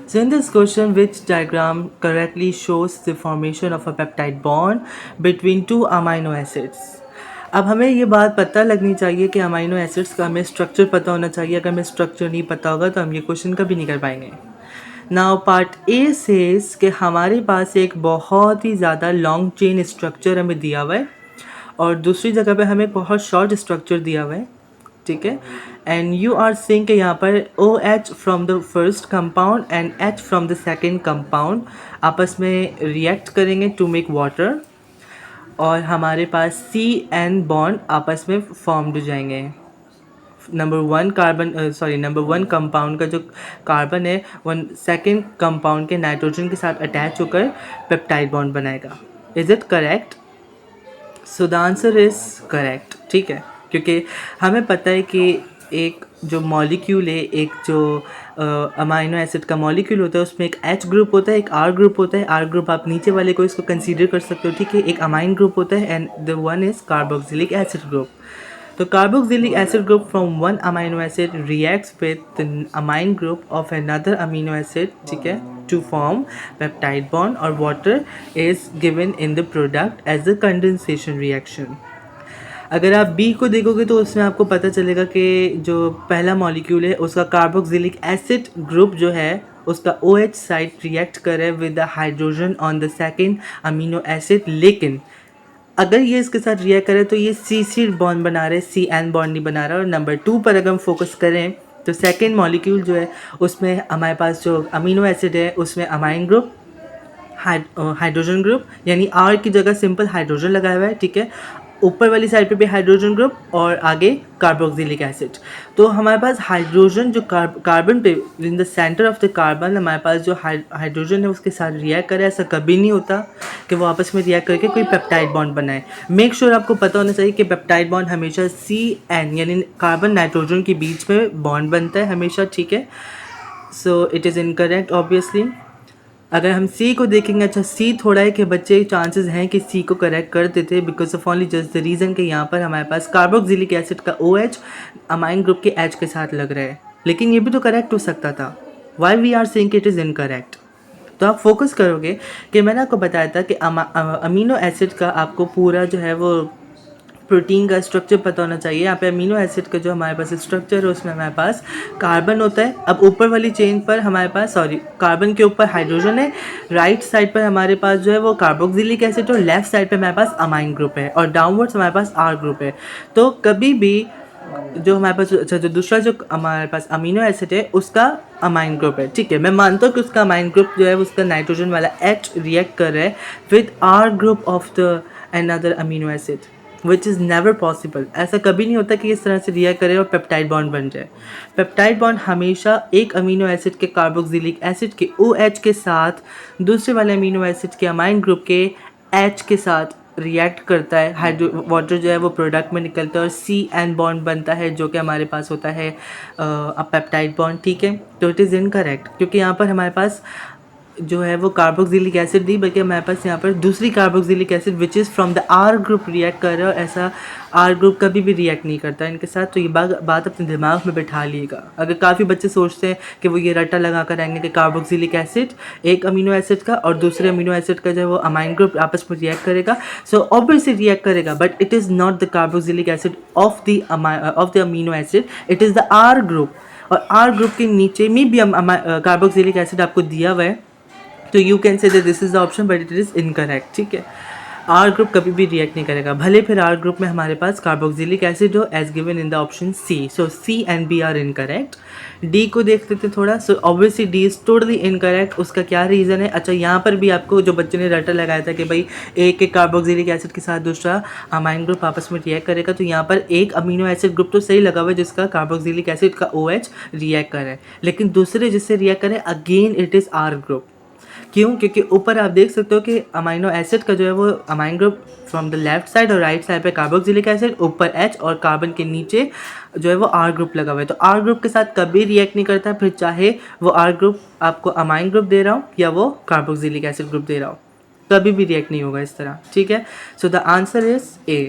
So in this question, which diagram correctly shows the formation of a peptide bond between two amino acids? अब हमें ये बात पता लगनी चाहिए कि अमाइनो एसिड्स का हमें स्ट्रक्चर पता होना चाहिए. अगर हमें स्ट्रक्चर नहीं पता होगा तो हम ये क्वेश्चन कभी नहीं कर पाएंगे. नाउ पार्ट ए सेज कि हमारे पास एक बहुत ही ज़्यादा लॉन्ग चेन स्ट्रक्चर हमें दिया हुआ है और दूसरी जगह पे हमें बहुत शॉर्ट स्ट्रक्चर दिया हुआ है. ठीक है. एंड यू आर सीइंग कि यहाँ पर O H from the first compound and H from the second compound आपस में रिएक्ट करेंगे टू मेक वाटर और हमारे पास सी एन बॉन्ड आपस में फॉर्म्ड हो जाएंगे. नंबर वन कंपाउंड का जो कार्बन है वन सेकेंड कंपाउंड के नाइट्रोजन के साथ अटैच होकर पेप्टाइड बॉन्ड बनाएगा. Is it correct? So the answer is correct. ठीक है, क्योंकि हमें पता है कि एक जो मॉलिक्यूल है, एक जो अमाइनो एसिड का मॉलिक्यूल होता है उसमें एक H ग्रुप होता है, एक R ग्रुप होता है. R ग्रुप आप नीचे वाले को इसको कंसीडर कर सकते हो. ठीक है, एक अमाइन ग्रुप होता है and the one is carboxylic acid group. तो carboxylic acid group from one amino acid reacts with the amine group of another amino acid. ठीक है, to form peptide bond or water is given in the product as a condensation reaction. अगर आप B को देखोगे तो उसमें आपको पता चलेगा कि जो पहला मॉलिक्यूल है उसका कार्बोक्सिलिक एसिड ग्रुप जो है उसका OH साइड रिएक्ट करे with the hydrogen on the second amino acid. लेकिन अगर ये इसके साथ रिएक्ट करे तो ये C बॉन्ड बना रहे, CN बॉन्ड नहीं बना रहा. और नंबर 2 पर अगर हम फोकस करें तो सेकेंड मॉलिक्यूल जो है उसमें हमारे पास जो अमीनो एसिड है उसमें अमाइन ग्रुप, हाइड्रोजन ग्रुप, यानी R की जगह सिंपल हाइड्रोजन लगाया हुआ है. ठीक है, ऊपर वाली साइड पे भी हाइड्रोजन ग्रुप और आगे कार्बोक्सिलिक एसिड. तो हमारे पास हाइड्रोजन जो कार्बन पे in the centre of the carbon हमारे पास जो हाइड्रोजन है उसके साथ रिएक्ट करे. ऐसा कभी नहीं होता कि वो आपस में रिएक्ट करके कोई पेप्टाइड बॉन्ड बनाए. मेक श्योर आपको पता होना चाहिए कि पेप्टाइड बॉन्ड हमेशा CN यानी कार्बन नाइट्रोजन के बीच में बॉन्ड बनता है हमेशा. ठीक है, so it is incorrect obviously. अगर हम C को देखेंगे, अच्छा C थोड़ा है कि बच्चे चांसेस हैं कि C को करेक्ट कर देते because of only just the reason कि यहाँ पर हमारे पास कार्बोक्सिलिक एसिड का OH अमाइन ग्रुप के H के साथ लग रहा है. लेकिन ये भी तो करेक्ट हो सकता था. Why we are saying it is incorrect? तो आप फोकस करोगे कि मैंने आपको बताया था कि अमीनो एसिड का आपको पूरा जो है वो प्रोटीन का स्ट्रक्चर पता होना चाहिए. यहाँ पे अमीनो एसिड का जो हमारे पास स्ट्रक्चर है उसमें हमारे पास कार्बन होता है. अब ऊपर वाली चेन पर हमारे पास कार्बन के ऊपर हाइड्रोजन है, राइट साइड पर हमारे पास जो है वो कार्बोक्सिलिक एसिड और लेफ्ट साइड पे हमारे पास अमाइन ग्रुप है और डाउनवर्ड्स हमारे पास R ग्रुप है. तो कभी भी जो हमारे पास जो दूसरा जो हमारे पास अमीनो एसिड है उसका अमाइन ग्रुप है. ठीक है, मैं मानता हूँ कि उसका अमाइन ग्रुप जो है उसका नाइट्रोजन वाला H रिएक्ट कर रहा है with R group of the another amino acid which is never possible. ऐसा कभी नहीं होता कि इस तरह से रिएक्ट करे और पेप्टाइड बॉन्ड बन जाए. पेप्टाइड बॉन्ड हमेशा एक अमीनो एसिड के कार्बोक्सिलिक एसिड के OH के साथ दूसरे वाले अमीनो एसिड के अमाइन ग्रुप के H के साथ रिएक्ट करता है. वाटर जो है वो प्रोडक्ट में निकलता है और CN बॉन्ड बनता है जो कि हमारे पास होता है पेप्टाइड बॉन्ड. ठीक है, तो इट इज़ इनकरेक्ट क्योंकि यहाँ पर हमारे पास जो है वो कार्बोक्सिलिक एसिड नहीं बल्कि हमारे पास यहाँ पर दूसरी carboxylic acid which is from the R group react कर रहा है. और ऐसा R ग्रुप कभी भी रिएक्ट नहीं करता इनके साथ. तो ये बात अपने दिमाग में बैठा लीजिएगा. अगर काफ़ी बच्चे सोचते हैं कि वो ये रट्टा लगा कर आएंगे कि कार्बोक्सिलिक एसिड एक अमीनो एसिड का और दूसरे अमीनो एसिड का जो है वो अमाइन ग्रुप आपस में रिएक्ट करेगा. सो ऑब्वियसली रिएक्ट करेगा but it is not the carboxylic acid of the amino acid, it is the R group. और R ग्रुप के नीचे में भी कार्बोक्सिलिक एसिड आपको दिया हुआ है. तो you can say this is the option but it is incorrect. ठीक है, R ग्रुप कभी भी रिएक्ट नहीं करेगा भले फिर R ग्रुप में हमारे पास कार्बोक्सिलिक एसिड हो as given in the option C. So C and B are incorrect. D को देख लेते हैं थोड़ा. So obviously D is totally incorrect. उसका क्या रीज़न है? अच्छा, यहाँ पर भी आपको जो बच्चे ने रट्टा लगाया था कि भाई एक कार्बोक्सिलिक एसिड के साथ दूसरा अमाइन ग्रुप आपस में रिएक्ट करेगा, तो यहाँ पर एक अमीनो एसिड ग्रुप तो सही लगा हुआ है जिसका कार्बोक्सिलिक एसिड का OH रिएक्ट करे, लेकिन दूसरे जिससे रिएक्ट करे again it is R group. क्यों? क्योंकि ऊपर आप देख सकते हो कि अमाइनो एसिड का जो है वो amine group from the left side और राइट साइड पे कार्बोक्सिलिक एसिड, ऊपर H और कार्बन के नीचे जो है वो R ग्रुप लगा हुआ है. तो R ग्रुप के साथ कभी रिएक्ट नहीं करता फिर चाहे वो R ग्रुप आपको अमाइन ग्रुप दे रहा हो या वो कार्बोक्सिलिक एसिड ग्रुप दे रहा हो, कभी भी रिएक्ट नहीं होगा इस तरह. ठीक है, so the answer is A.